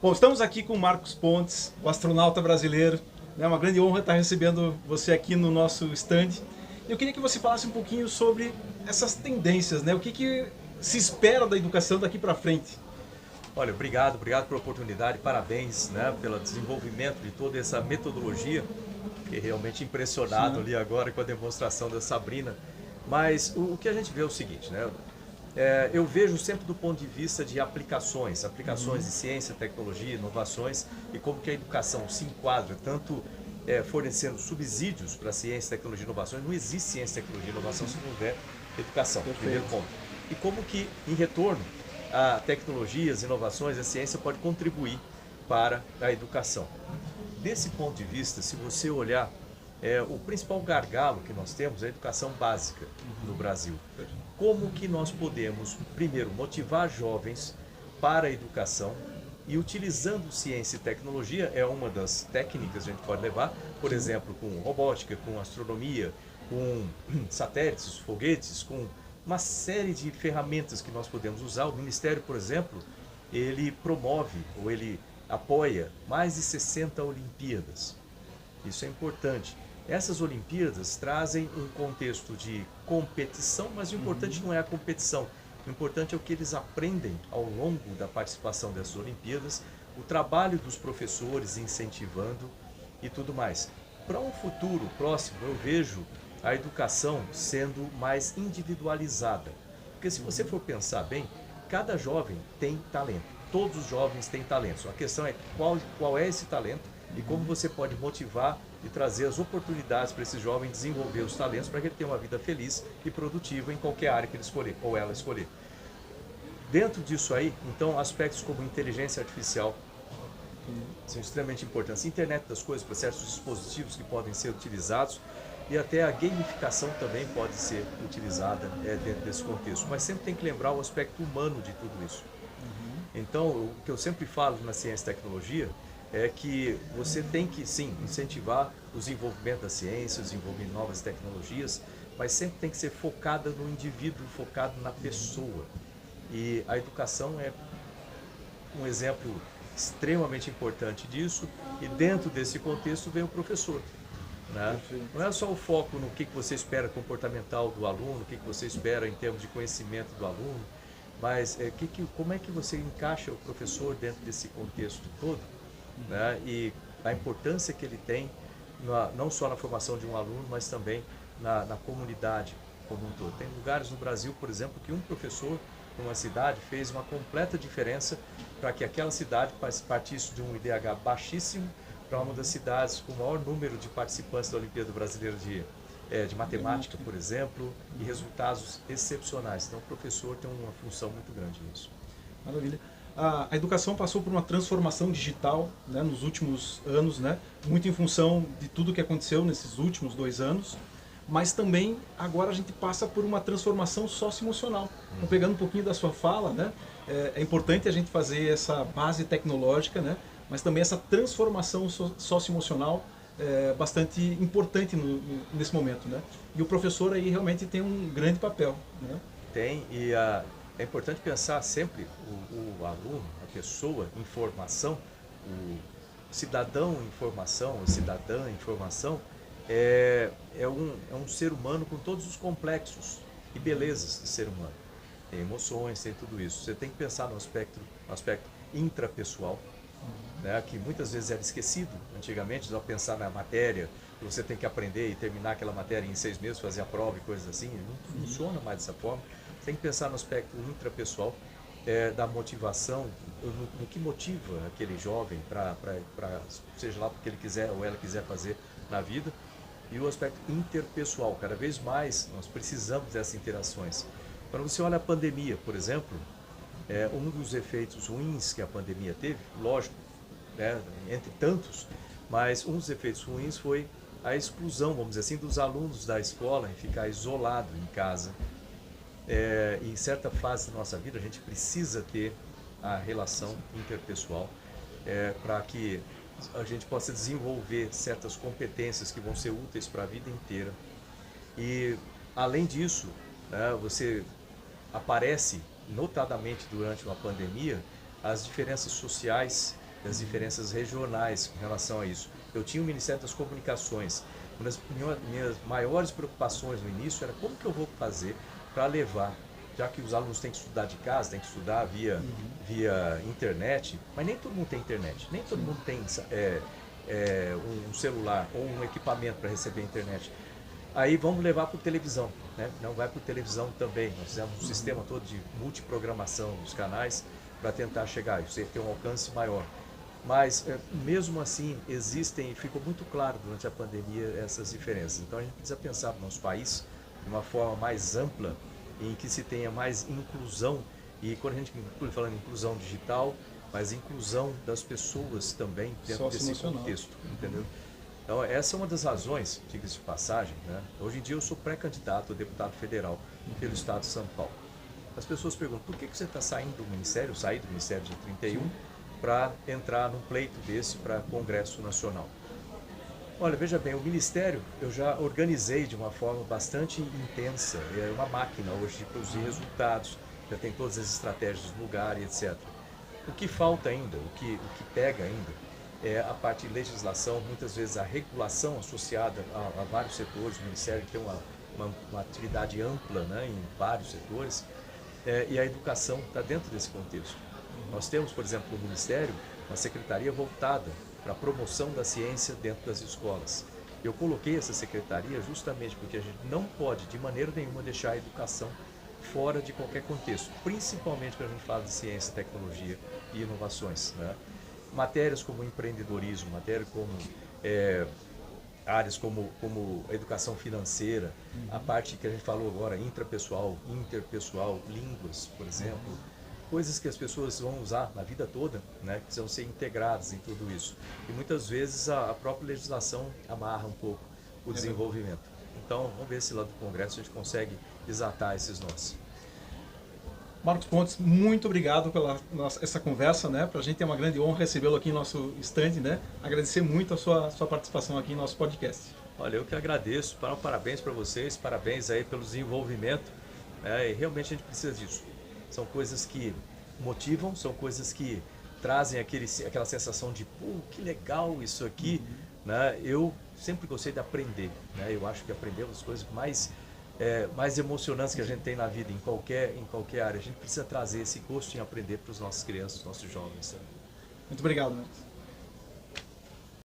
Bom, estamos aqui com o Marcos Pontes, o astronauta brasileiro. É uma grande honra estar recebendo você aqui no nosso stand. Eu queria que você falasse um pouquinho sobre essas tendências, né? O que se espera da educação daqui para frente? Olha, obrigado pela oportunidade, parabéns, né, pelo desenvolvimento de toda essa metodologia. Fiquei realmente impressionado Sim. ali agora com a demonstração da Sabrina. Mas o que a gente vê é o seguinte, né? Eu vejo sempre do ponto de vista de aplicações de ciência, tecnologia, inovações e como que a educação se enquadra, tanto fornecendo subsídios para ciência, tecnologia e inovações. Não existe ciência, tecnologia e inovação se não houver educação, primeiro Perfeito. ponto. E como que, em retorno, a tecnologia, as inovações, a ciência pode contribuir para a educação. Desse ponto de vista, se você olhar, o principal gargalo que nós temos é a educação básica no Brasil. Como que nós podemos, primeiro, motivar jovens para a educação e utilizando ciência e tecnologia é uma das técnicas que a gente pode levar, por exemplo, com robótica, com astronomia, com satélites, foguetes, com uma série de ferramentas que nós podemos usar. O Ministério, por exemplo, ele promove ou ele apoia mais de 60 Olimpíadas. Isso é importante. Essas Olimpíadas trazem um contexto de competição, mas o importante não é a competição. O importante é o que eles aprendem ao longo da participação dessas Olimpíadas, o trabalho dos professores incentivando e tudo mais. Para um futuro próximo, eu vejo a educação sendo mais individualizada. Porque se você for pensar bem, cada jovem tem talento. Todos os jovens têm talentos. A questão é qual é esse talento e como você pode motivar e trazer as oportunidades para esse jovem desenvolver os talentos para que ele tenha uma vida feliz e produtiva em qualquer área que ele escolher ou ela escolher. Dentro disso aí, então, aspectos como inteligência artificial são extremamente importantes. Internet das coisas para certos dispositivos que podem ser utilizados e até a gamificação também pode ser utilizada dentro desse contexto. Mas sempre tem que lembrar o aspecto humano de tudo isso. Então, o que eu sempre falo na ciência e tecnologia é que você tem que, sim, incentivar o desenvolvimento da ciência, o desenvolvimento de novas tecnologias, mas sempre tem que ser focada no indivíduo, focado na pessoa. E a educação é um exemplo extremamente importante disso, e dentro desse contexto vem o professor. Né? Não é só o foco no que você espera comportamental do aluno, o que você espera em termos de conhecimento do aluno, mas como é que você encaixa o professor dentro desse contexto todo, né? E a importância que ele tem, não só na formação de um aluno, mas também na comunidade como um todo. Tem lugares no Brasil, por exemplo, que um professor numa cidade fez uma completa diferença para que aquela cidade partisse de um IDH baixíssimo para uma das cidades com o maior número de participantes da Olimpíada Brasileira de Matemática, por exemplo, e resultados excepcionais. Então, o professor tem uma função muito grande nisso. Maravilha. A educação passou por uma transformação digital, né, nos últimos anos, né, muito em função de tudo que aconteceu nesses últimos 2 anos, mas também agora a gente passa por uma transformação socioemocional. Então, pegando um pouquinho da sua fala, né, é importante a gente fazer essa base tecnológica, né, mas também essa transformação socioemocional é bastante importante nesse momento, né? E o professor aí realmente tem um grande papel, né? Tem, é importante pensar sempre o aluno, a pessoa em formação, o cidadão em formação, a cidadã em formação, é um ser humano com todos os complexos e belezas de ser humano. Tem emoções, tem tudo isso. Você tem que pensar no aspecto intrapessoal, né, que muitas vezes era esquecido antigamente, só pensar na matéria, que você tem que aprender e terminar aquela matéria em 6 meses, fazer a prova e coisas assim. Não funciona mais dessa forma. Você tem que pensar no aspecto intrapessoal, da motivação, no que motiva aquele jovem para seja lá o que ele quiser ou ela quiser fazer na vida, e o aspecto interpessoal. Cada vez mais nós precisamos dessas interações. Quando você olha a pandemia, por exemplo, um dos efeitos ruins que a pandemia teve, lógico, né, entre tantos, mas um dos efeitos ruins foi a exclusão, vamos dizer assim, dos alunos da escola em ficar isolado em casa. Em certa fase da nossa vida a gente precisa ter a relação interpessoal para que a gente possa desenvolver certas competências que vão ser úteis para a vida inteira. E além disso, né, você aparece notadamente durante uma pandemia as diferenças sociais das diferenças regionais com relação a isso. Eu tinha o Ministério das Comunicações. Uma das minhas maiores preocupações no início era como que eu vou fazer para levar, já que os alunos têm que estudar de casa, têm que estudar via internet, mas nem todo mundo tem internet, nem todo mundo tem um celular ou um equipamento para receber a internet. Aí vamos levar para televisão, né? Não vai para televisão também. Nós fizemos um sistema todo de multiprogramação dos canais para tentar chegar, você ter um alcance maior. Mas mesmo assim existem, e ficou muito claro durante a pandemia essas diferenças. Então a gente precisa pensar no nosso país de uma forma mais ampla, em que se tenha mais inclusão, e quando a gente inclui falando em inclusão digital, mas inclusão das pessoas também dentro desse contexto, entendeu? Então essa é uma das razões, diga-se de passagem, né? Hoje em dia eu sou pré-candidato a deputado federal pelo estado de São Paulo. As pessoas perguntam, por que você está saindo do Ministério, saí do Ministério de 31, para entrar num pleito desse para Congresso Nacional? Olha, veja bem, o Ministério eu já organizei de uma forma bastante intensa, é uma máquina hoje de produzir resultados, já tem todas as estratégias do lugar e etc. O que falta ainda, o que pega ainda, é a parte de legislação, muitas vezes a regulação associada a vários setores. O Ministério tem uma atividade ampla, né, em vários setores, e a educação está dentro desse contexto. Nós temos, por exemplo, no Ministério, uma secretaria voltada para a promoção da ciência dentro das escolas. Eu coloquei essa secretaria justamente porque a gente não pode, de maneira nenhuma, deixar a educação fora de qualquer contexto, principalmente quando a gente fala de ciência, tecnologia e inovações, né? Matérias como empreendedorismo, matérias como áreas como educação financeira, a parte que a gente falou agora, intrapessoal, interpessoal, línguas, por exemplo, coisas que as pessoas vão usar na vida toda, né, que precisam ser integradas em tudo isso. E muitas vezes a própria legislação amarra um pouco o desenvolvimento. Então, vamos ver se lá do Congresso a gente consegue desatar esses nós. Marcos Pontes, muito obrigado pela essa conversa, né? Para a gente é uma grande honra recebê-lo aqui no nosso stand, né? Agradecer muito a sua participação aqui no nosso podcast. Olha, eu que agradeço, parabéns para vocês, parabéns aí pelo desenvolvimento, e realmente a gente precisa disso. São coisas que motivam, são coisas que trazem aquela sensação de, pô, que legal isso aqui, né? Eu sempre gostei de aprender, né? Eu acho que aprender é uma das coisas mais emocionantes que a gente tem na vida, em qualquer área. A gente precisa trazer esse gosto em aprender para os nossos crianças, os nossos jovens. Muito obrigado, Marcos.